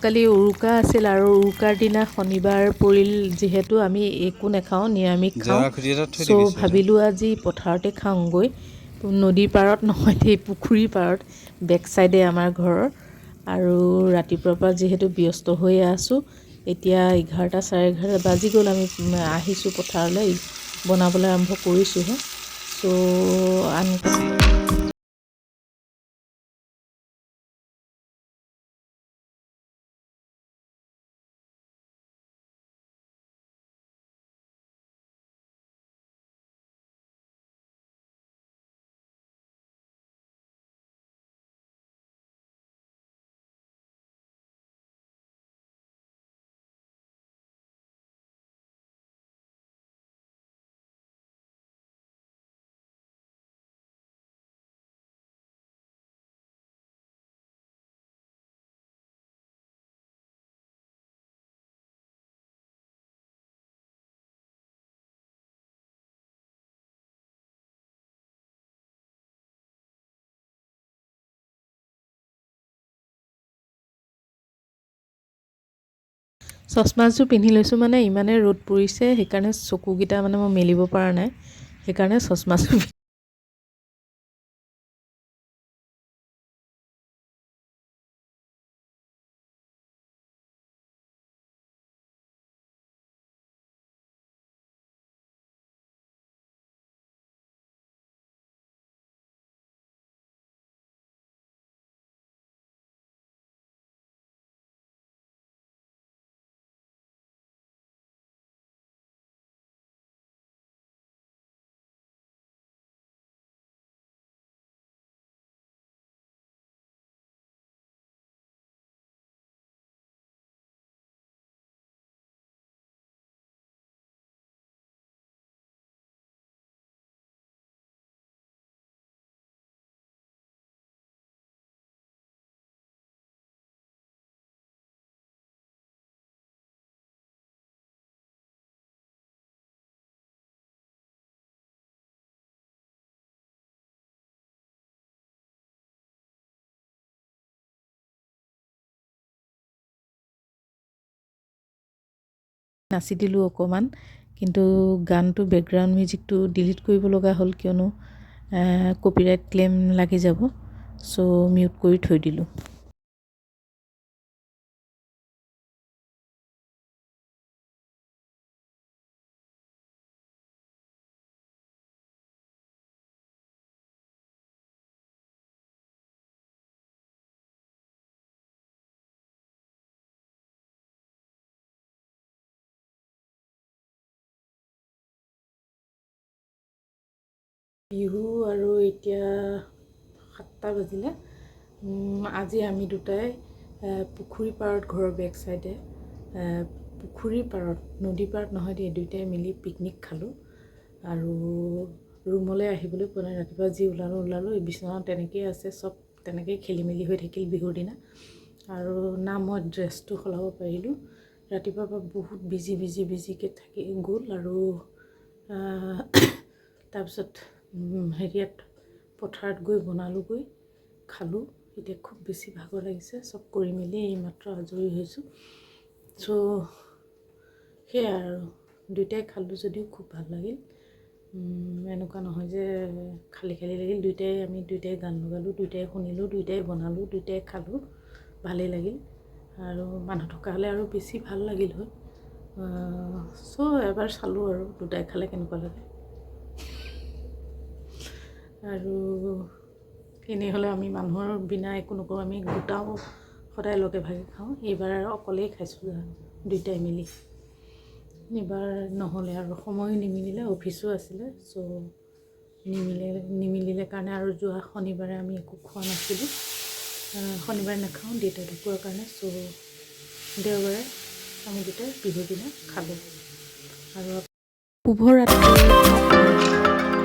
কালি উৰুকা আছিল আৰু উৰুকাৰ দিনা শনিবাৰ পৰিল যিহেতু আমি একো নাখাওঁ, নিৰামিষ খাওঁ। চ' ভাবিলোঁ আজি পথাৰতে খাওঁগৈ। নদীৰ পাৰত নহয় দেই, পুখুৰীৰ পাৰত, বেক চাইডে আমাৰ ঘৰৰ। আৰু ৰাতিপুৱাৰ পৰা যিহেতু ব্যস্ত হৈয়ে আছোঁ, এতিয়া 11টা 11:30 বাজি গ'ল। আমি আহিছোঁ পথাৰলৈ, বনাবলৈ আৰম্ভ কৰিছোঁহে। চ' চশমাযোৰ পিন্ধি লৈছোঁ মানে ইমানে ৰ'দ পৰিছে, সেইকাৰণে চকুকেইটা মানে মই মেলিব পৰা নাই, সেইকাৰণে চশমাযোৰ নাচি দিলোঁ অকণমান, কিন্তু গানটো বেকগ্ৰাউণ্ড মিউজিকটো ডিলিট কৰিব লগা হ'ল, কিয়নো কপিৰাইট ক্লেইম লাগি যাব। চ' মিউট কৰি থৈ দিলোঁ। বিহু আৰু এতিয়া 7টা বাজিলে। আজি আমি দুটাই পুখুৰী পাৰত, ঘৰৰ বেক চাইডে পুখুৰীৰ পাৰত, নদীৰ পাৰত নহয় দেই, দুয়োটাই মিলি পিকনিক খালোঁ। আৰু ৰুমলৈ আহিবলৈ পোৱা নাই, ৰাতিপুৱা যি ওলালোঁ, এই বিচনাত তেনেকেই আছে, চব তেনেকেই খেলি মেলি হৈ থাকিল বিহুৰ দিনা। আৰু না মই ড্ৰেছটো সলাব পাৰিলোঁ, ৰাতিপুৱাৰ পৰা বহুত বিজিকৈ থাকি গ'ল। আৰু তাৰপিছত হেৰিয়াত পথাৰত গৈ বনালোঁগৈ, খালোঁ। এতিয়া খুব বেছি ভাগৰ লাগিছে, চব কৰি মেলি এইমাত্ৰ আজৰি হৈছোঁ। চ' সেয়াই আৰু দুয়োটাই খালোঁ যদিও খুব ভাল লাগিল। এনেকুৱা নহয় যে খালী লাগিল। আমি দুয়োটাই গান লগালোঁ, দুয়োটাই শুনিলোঁ, দুয়োটাই বনালোঁ, দুয়োটাই খালোঁ, ভালেই লাগিল। আৰু মানুহ থকা হ'লে আৰু বেছি ভাল লাগিল হয়। চ' এবাৰ চালোঁ আৰু দুটাই খালে কেনেকুৱা লাগে। আৰু এনেই হ'লে আমি মানুহৰ বিনা একো নকৰোঁ, আমি গোটাও সদায় লগে ভাগে খাওঁ। এইবাৰ আৰু অকলেই খাইছোঁ দুয়োটাই মিলি। এইবাৰ নহ'লে আৰু সময়ো নিমিলিলে, অফিচো আছিলে। চ' নিমিলিলে কাৰণে আৰু যোৱা শনিবাৰে আমি একো খোৱা নাছিলোঁ। শনিবাৰে নাখাওঁ, দেউতা ঢুকোৱাৰ কাৰণে। চ' দেওবাৰে আমি দুটাই বিহুৰ দিনা খালোঁ। আৰু শুভৰাত্ৰি।